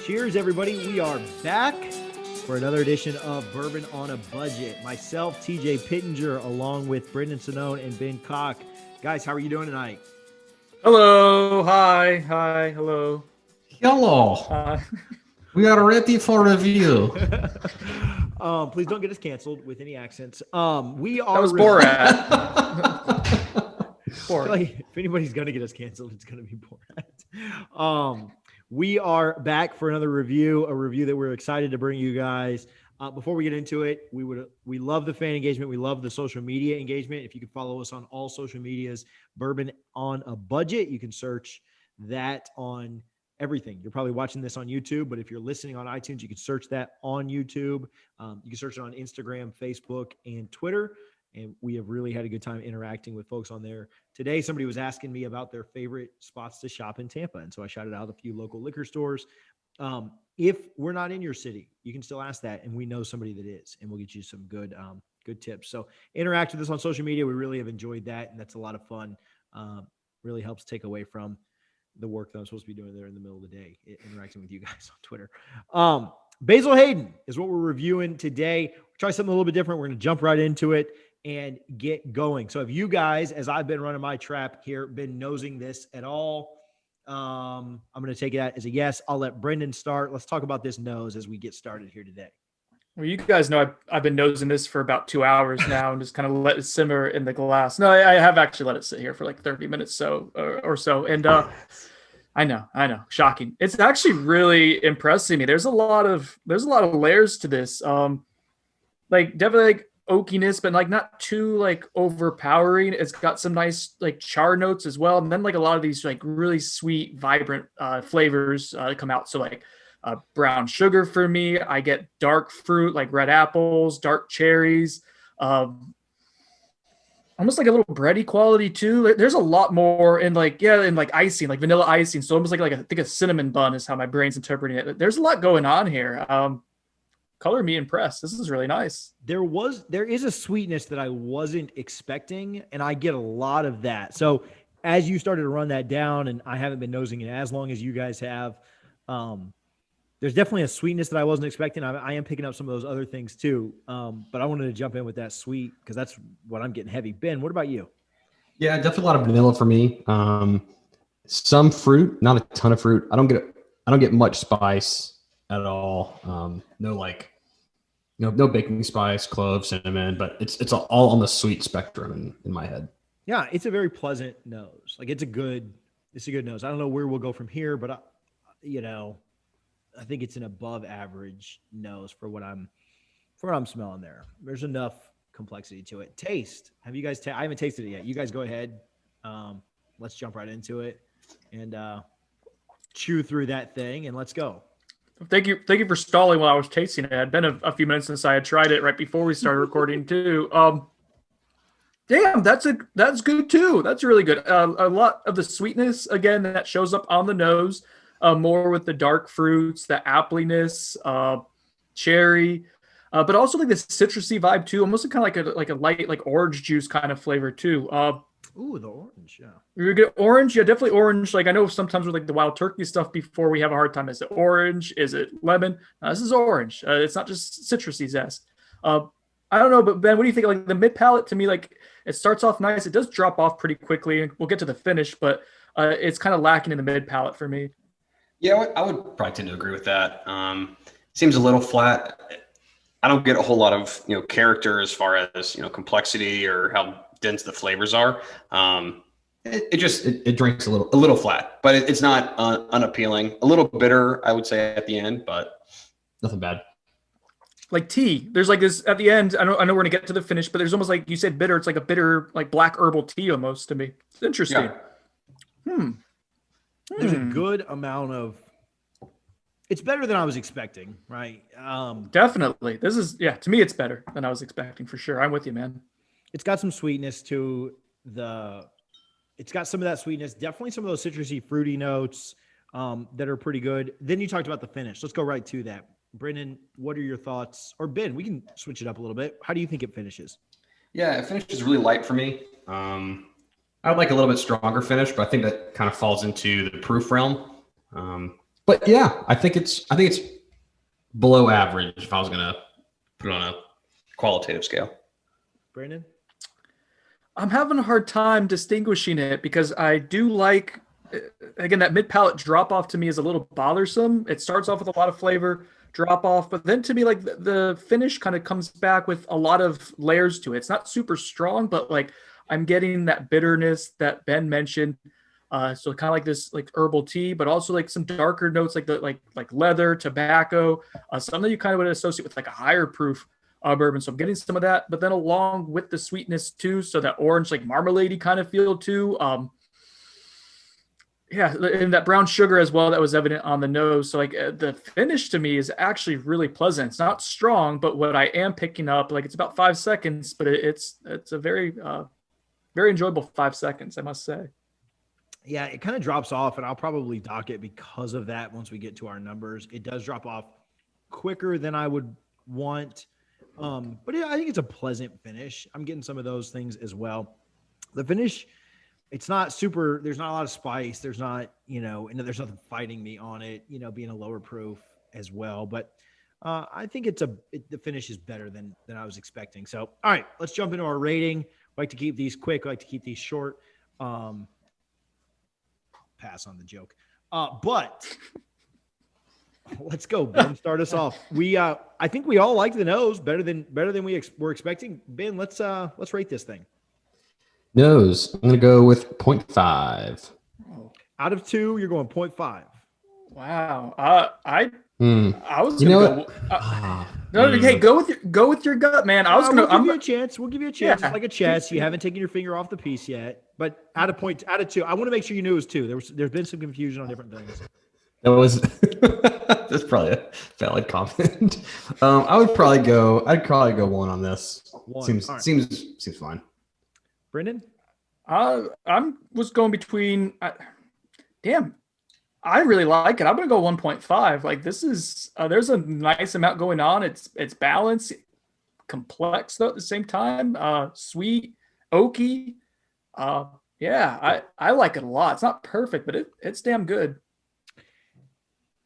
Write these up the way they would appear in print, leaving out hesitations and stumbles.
Cheers, everybody. We are back for another edition of Bourbon on a Budget. Myself, TJ Pittenger, along with Brendan Sonnone and Ben Koch. Guys, how are you doing tonight? Hello. Hi. Hello. Hello. We are ready for review. Please don't get us canceled with any accents. That was Borat. Like, if anybody's going to get us canceled, it's going to be Borat. We are back for another review, a review that we're excited to bring you guys. Before we get into it, we love the fan engagement. We love the social media engagement. If you could follow us on all social medias, Bourbon on a Budget, you can search that on everything. You're probably watching this on YouTube, but if you're listening on iTunes, you can search that on YouTube. You can search it on Instagram, Facebook, and Twitter. And we have really had a good time interacting with folks on there. Today, somebody was asking me about their favorite spots to shop in Tampa. And so I shouted out a few local liquor stores. If we're not in your city, you can still ask that. And we know somebody that is, and we'll get you some good tips. So interact with us on social media. We really have enjoyed that. And that's a lot of fun. Really helps take away from the work that I'm supposed to be doing there in the middle of the day, interacting with you guys on Twitter. Basil Hayden is what we're reviewing today. We'll try something a little bit different. We're going to jump right into it and get going. So if you guys, as I've been running my trap here, been nosing this at all, I'm going to take that as a yes. I'll let Brendan start. Let's talk about this nose as we get started here today. Well, you guys know I've been nosing this for about 2 hours now and just kind of let it simmer in the glass. No, I have actually let it sit here for like 30 minutes or so. And I know, shocking. It's actually really impressing me. There's a lot of layers to this. Like definitely like oakiness, but like not too like overpowering. It's got some nice like char notes as well, and then like a lot of these like really sweet, vibrant flavors come out. So like brown sugar for me. I get dark fruit like red apples, dark cherries, almost like a little bready quality too. There's a lot more in like icing, like vanilla icing. So almost like I think a cinnamon bun is how my brain's interpreting it. There's a lot going on here. Color me impressed. This is really nice. There is a sweetness that I wasn't expecting, and I get a lot of that. So as you started to run that down, and I haven't been nosing it as long as you guys have, there's definitely a sweetness that I wasn't expecting. I am picking up some of those other things too. But I wanted to jump in with that sweet because that's what I'm getting heavy. Ben, what about you? Yeah, definitely a lot of vanilla for me. Some fruit, not a ton of fruit. I don't get much spice at all. No baking spice, clove, cinnamon, but it's all on the sweet spectrum in my head. Yeah, it's a very pleasant nose. Like it's a good nose. I don't know where we'll go from here, but I think it's an above average nose for what I'm smelling there. There's enough complexity to it. Taste. Have you guys I haven't tasted it yet. You guys go ahead. Let's jump right into it and chew through that thing and let's go. Thank you for stalling while I was tasting it. It had been a few minutes since I had tried it right before we started recording too. Damn, that's good too. That's really good. A lot of the sweetness again that shows up on the nose. More with the dark fruits, the appliness, cherry, but also like this citrusy vibe too. Almost kind of like a light like orange juice kind of flavor too. Ooh, the orange, yeah. You get orange, yeah, definitely orange. Like I know sometimes with like the wild turkey stuff before we have a hard time. Is it orange? Is it lemon? This is orange. It's not just citrusy zest. I don't know, but Ben, what do you think? Like the mid palate to me, like it starts off nice. It does drop off pretty quickly. We'll get to the finish, but it's kind of lacking in the mid palate for me. Yeah, I would probably tend to agree with that. Seems a little flat. I don't get a whole lot of character as far as complexity or how dense the flavors are. It drinks a little flat, but it's not unappealing. A little bitter, I would say at the end, but nothing bad. Like tea, there's like this at the end. I know we're gonna get to the finish, but there's almost like you said bitter. It's like a bitter like black herbal tea almost to me. It's interesting. Yeah. There's a good amount of. It's better than I was expecting, right? Definitely. This is to me it's better than I was expecting for sure. I'm with you, man. It's got some sweetness to it's got some of that sweetness, definitely some of those citrusy, fruity notes that are pretty good. Then you talked about the finish. Let's go right to that. Brendan, what are your thoughts? Or Ben, we can switch it up a little bit. How do you think it finishes? Yeah, it finishes really light for me. I would like a little bit stronger finish, but I think that kind of falls into the proof realm. But yeah, I think it's below average if I was gonna put it on a Qualitative scale. Brandon? I'm having a hard time distinguishing it because I do like, again, that mid palate drop off to me is a little bothersome. It starts off with a lot of flavor drop off, but then to me, like the finish kind of comes back with a lot of layers to it. It's not super strong, but like I'm getting that bitterness that Ben mentioned. So kind of like this like herbal tea, but also like some darker notes like the like leather, tobacco, something you kind of would associate with like a higher proof bourbon. So I'm getting some of that, but then along with the sweetness too. So that orange, like marmalade kind of feel too. Yeah, and that brown sugar as well that was evident on the nose. So like the finish to me is actually really pleasant. It's not strong, but what I am picking up, like it's about 5 seconds, but it's a very very enjoyable 5 seconds, I must say. Yeah, it kind of drops off, and I'll probably dock it because of that. Once we get to our numbers, it does drop off quicker than I would want. But yeah, I think it's a pleasant finish. I'm getting some of those things as well. The finish, it's not super. There's not a lot of spice. There's not, and there's nothing fighting me on it. Being a lower proof as well. But I think the finish is better than I was expecting. So, all right, let's jump into our rating. I like to keep these quick. I like to keep these short. Pass on the joke. But let's go, Ben. Start us off. I think we all like the nose better than we were expecting. Ben, let's rate this thing. Nose, I'm gonna go with 0.5. Out of 2, you're going 0.5. Wow. I was You gonna know go. No, hey, go with your gut, man. I was gonna. We'll give you a chance. We'll give you a chance. Yeah. It's like a chess. You haven't taken your finger off the piece yet. But out of 2, I want to make sure you knew it was 2. There's been some confusion on different things. That was that's probably a valid comment. I'd probably go 1 on this. 1. Seems fine. Brendan? Was going between. Damn. I really like it. I'm gonna go 1.5. Like this is there's a nice amount going on. It's balanced, complex though at the same time. Sweet, oaky. Yeah, I like it a lot. It's not perfect, but it's damn good.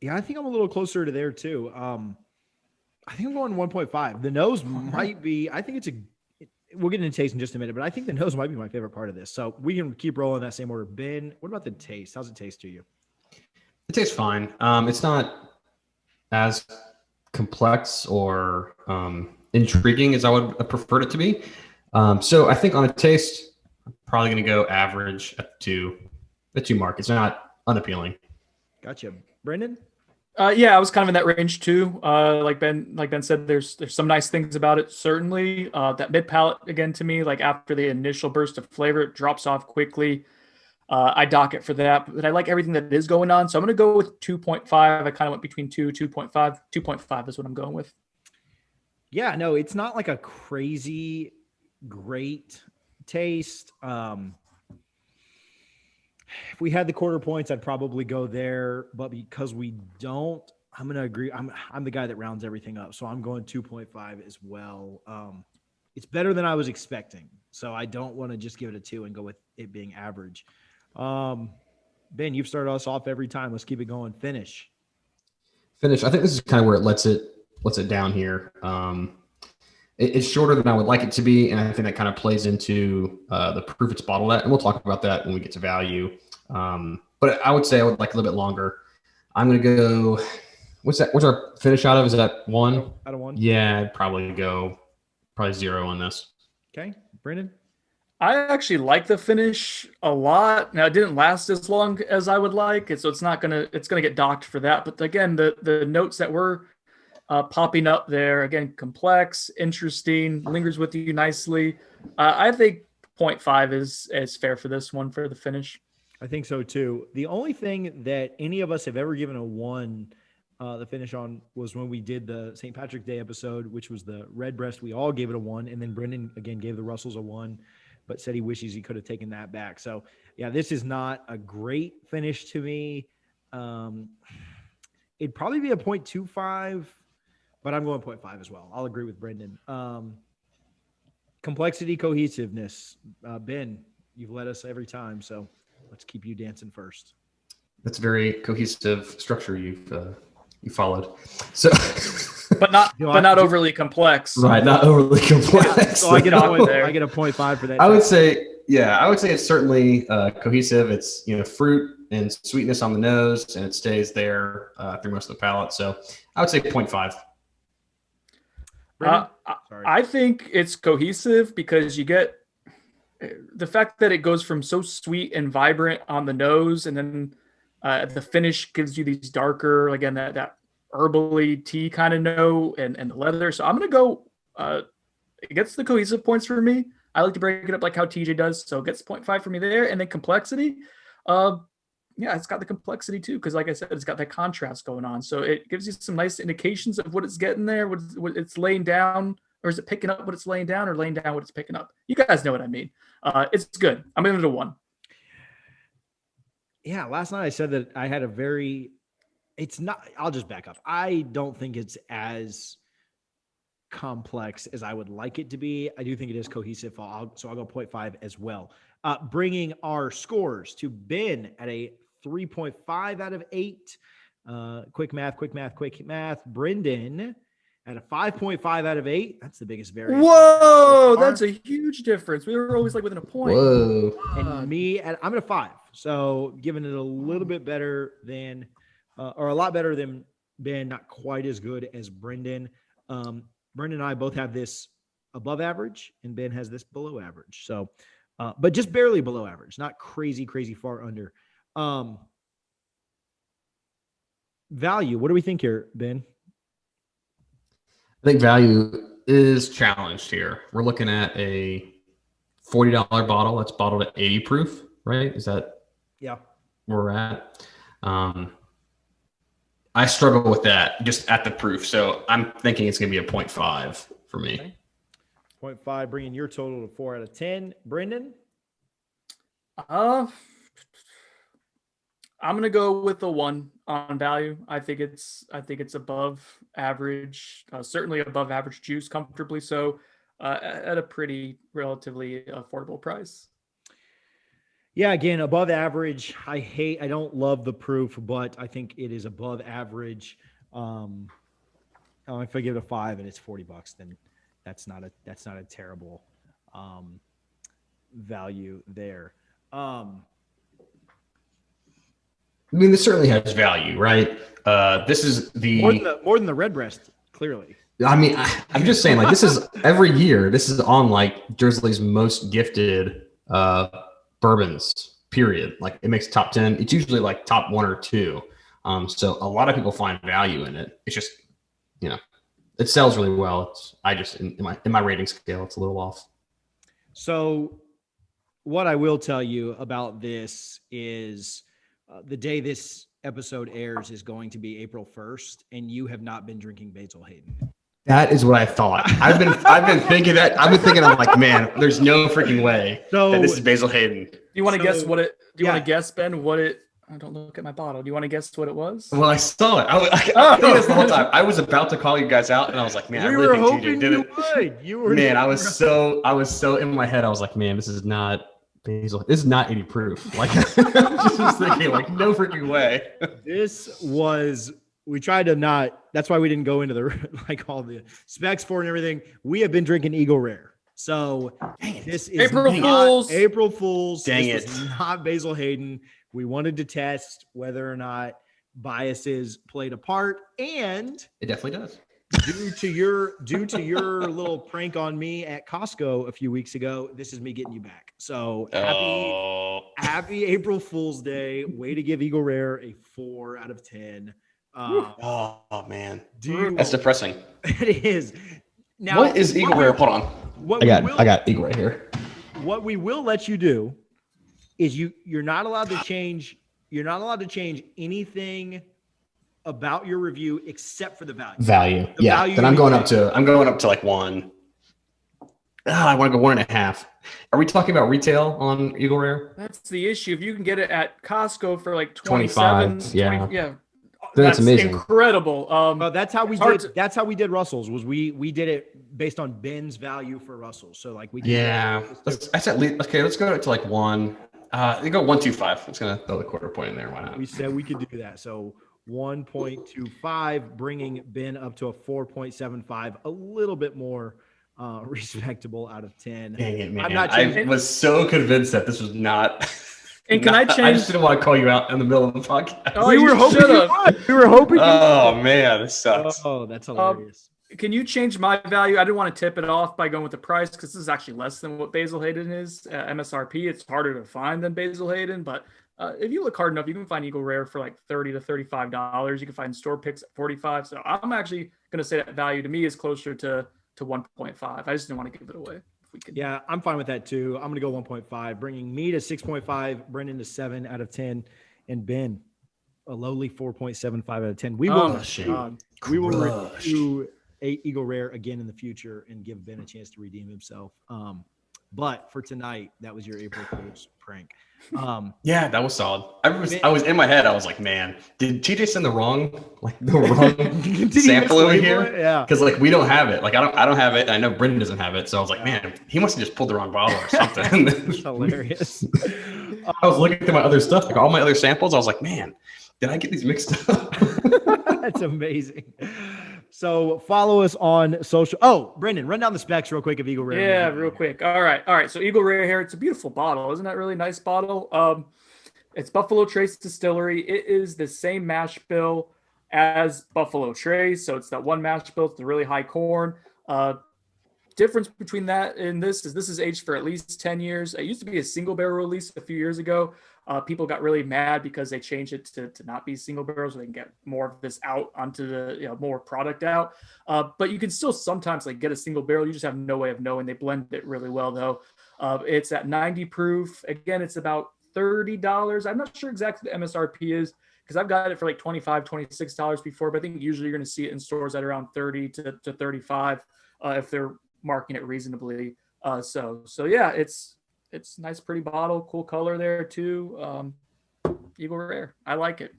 Yeah, I think I'm a little closer to there too. I think I'm going 1.5. The nose might be. I think we'll get into taste in just a minute, but I think the nose might be my favorite part of this. So we can keep rolling that same order. Ben, what about the taste? How's it taste to you? It tastes fine. It's not as complex or intriguing as I would have preferred it to be. So I think on a taste, I'm probably going to go average at the 2 mark. It's not unappealing. Gotcha. Brendan? Yeah, I was kind of in that range too. Like Ben said, there's some nice things about it. Certainly, that mid palate again to me, like after the initial burst of flavor, it drops off quickly. I dock it for that, but I like everything that is going on. So I'm going to go with 2.5. I kind of went between 2.5. 2.5 is what I'm going with. Yeah, no, it's not like a crazy great taste. If we had the quarter points, I'd probably go there, but because we don't, I'm going to agree. I'm the guy that rounds everything up. So I'm going 2.5 as well. It's better than I was expecting. So I don't want to just give it a 2 and go with it being average. Ben, you've started us off every time. Let's keep it going. Finish. I think this is kind of where it lets it down here. It's shorter than I would like it to be, and I think that kind of plays into the proof it's bottled at, and we'll talk about that when we get to value. But I would say I would like a little bit longer. I'm going to go – what's our finish out of? Is that 1? Out of 1? Yeah, I'd probably go 0 on this. Okay. Brendan? I actually like the finish a lot. Now it didn't last as long as I would like, and so it's gonna get docked for that. But again, the notes that were popping up there, again, complex, interesting, lingers with you nicely. I think 0.5 is fair for this one for the finish. I think so too. The only thing that any of us have ever given a 1 the finish on was when we did the St. Patrick's Day episode, which was the Redbreast. We all gave it a 1, and then Brendan again gave the Russells a 1, but said he wishes he could have taken that back. So yeah, this is not a great finish to me. It'd probably be a 0.25, but I'm going 0.5 as well. I'll agree with Brendan. Complexity, cohesiveness. Ben, you've led us every time, so let's keep you dancing first. That's a very cohesive structure you followed. So, but not overly complex. Right, not overly complex. So I get a point. there. I get a 0.5 for that. I would say it's certainly cohesive. It's fruit and sweetness on the nose, and it stays there through most of the palate. So I would say 0.5. I think it's cohesive because you get the fact that it goes from so sweet and vibrant on the nose, and then the finish gives you these darker, again, that herbally tea kind of note and the leather. So I'm going to go, it gets the cohesive points for me. I like to break it up like how TJ does. So it gets 0.5 for me there. And then complexity. It's got the complexity too. Cause like I said, it's got that contrast going on. So it gives you some nice indications of what it's getting there, what it's laying down, or is it picking up what it's laying down, or laying down what it's picking up? You guys know what I mean. It's good. I'm giving it a 1. Yeah. Last night I said that I had it's not, I'll just back up. I don't think it's as complex as I would like it to be. I do think it is cohesive. So I'll go 0.5 as well. Bringing our scores to Ben at a 3.5 out of 8. Quick math. Brendan at a 5.5 out of 8. That's the biggest variance. Whoa, that's a huge difference. We were always like within a point. Whoa. And me, I'm at a 5. So giving it a little bit better than, or a lot better than Ben, not quite as good as Brendan. Brendan and I both have this above average, and Ben has this below average. So, but just barely below average, not crazy far under. Value. What do we think here, Ben? I think value is challenged here. We're looking at a $40 bottle that's bottled at 80 proof, right? Is that where we're at? I struggle with that just at the proof. So I'm thinking it's going to be a 0.5 for me. Okay. 0.5, bringing your total to 4 out of 10. Brendan? I'm going to go with the 1 on value. I think it's above average, certainly above average juice, comfortably so, at a pretty relatively affordable price. Yeah, again, above average. I don't love the proof, but I think it is above average. If I give it a 5 and it's $40, then that's not a terrible value there. I mean, this certainly has value, right? This is more than the Redbreast, clearly. I mean, I'm just saying, like, this is every year. This is on like Jersey's most gifted bourbons, period. Like, it makes top 10. It's usually like top 1 or 2. So a lot of people find value in it. It's just, it sells really well. In my rating scale, it's a little off. So what I will tell you about this is the day this episode airs is going to be April 1st, and you have not been drinking Basil Hayden. That is what I thought. I've been thinking that. I've been thinking, I'm like, man, there's no freaking way that this is Basil Hayden. Do you want to guess what it? Do you want to guess, Ben? What it? I don't look at my bottle. Do you want to guess what it was? Well, I saw it. I think that's the whole time. I was about to call you guys out, and I was like, man, I really think TJ did it. You were. Man, I was so in my head. I was like, man, this is not Basil. This is not 80 proof. Like, I just thinking, like, no freaking way. We tried to not. That's why we didn't go into the all the specs for it and everything. We have been drinking Eagle Rare. So this is April Fools. Dang this it. was not Basil Hayden. We wanted to test whether or not biases played a part, and it definitely does. Due to your little prank on me at Costco a few weeks ago, this is me getting you back. So happy April Fool's Day. Way to give Eagle Rare a 4 out of 10. Oh man, that's depressing. It is. Now, what is Eagle Rare? Hold on. I got Eagle right here. What we will let you do is you're not allowed to change. You're not allowed to change anything about your review except for the value. Then I'm going up to like 1. I want to go 1.5. Are we talking about retail on Eagle Rare? That's the issue. If you can get it at Costco for like 25, 20, that's amazing. Incredible. Well, that's how we did. That's how we did Russell's. Was we did it based on Ben's value for Russell's. So like we did. Yeah. That's at least okay. Let's go to like 1. They go 125. I'm just gonna throw the quarter point in there. Why not? We said we could do that. So 1.25, bringing Ben up to a 4.75, a little bit more respectable out of 10. Dang it, man. I'm not I changing. was so convinced that this was not. And can I change? I just didn't want to call you out in the middle of the podcast. Oh, we you were hoping you should've. would. We were hoping. Oh man, this sucks. Oh, that's hilarious. Can you change my value? I didn't want to tip it off by going with the price because this is actually less than what Basil Hayden is. MSRP, it's harder to find than Basil Hayden, but if you look hard enough, you can find Eagle Rare for like $30 to $35. You can find store picks at $45. So I'm actually going to say that value to me is closer to 1.5. I just didn't want to give it away. If we could. Yeah, I'm fine with that too. I'm going to go 1.5, bringing me to 6.5, Brendan to 7 out of 10, and Ben a lowly 4.75 out of 10. We will review Eagle Rare again in the future and give Ben a chance to redeem himself. But for tonight, that was your April Fool's prank. Yeah, that was solid. I was in my head. I was like, man, did TJ send the wrong Did he sample over mislabel here? it? Yeah. Because like we don't have it. Like I don't have it. And I know Brendan doesn't have it. So I was like, man, he must have just pulled the wrong bottle or something. It's hilarious. I was looking through my other stuff, like all my other samples. I was like, man, did I get these mixed up? That's amazing. So follow us on social. Oh, Brendan, run down the specs real quick of Eagle Rare. Yeah, real quick. All right. So Eagle Rare here. It's a beautiful bottle. Isn't that a really nice bottle? It's Buffalo Trace Distillery. It is the same mash bill as Buffalo Trace. So it's that one mash bill. It's the really high corn. Difference between that and this is aged for at least 10 years. It used to be a single barrel release a few years ago. People got really mad because they changed it to not be single barrels so they can get more of this out onto the, more product out. But you can still sometimes like get a single barrel. You just have no way of knowing. They blend it really well though. It's at 90 proof. Again, it's about $30. I'm not sure exactly the MSRP is because I've got it for like $25, $26 before, but I think usually you're going to see it in stores at around 30 to 35 if they're marking it reasonably. So yeah, it's a nice, pretty bottle, cool color there too. Eagle Rare, I like it.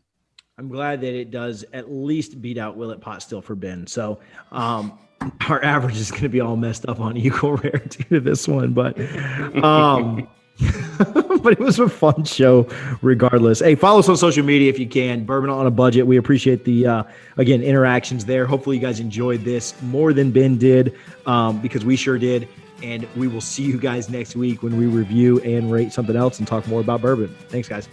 I'm glad that it does at least beat out Willet Pot Still for Ben. So our average is going to be all messed up on Eagle Rare due to this one, but but it was a fun show regardless. Hey, follow us on social media if you can. Bourbon on a Budget. We appreciate the again interactions there. Hopefully you guys enjoyed this more than Ben did because we sure did. And we will see you guys next week when we review and rate something else and talk more about bourbon. Thanks, guys.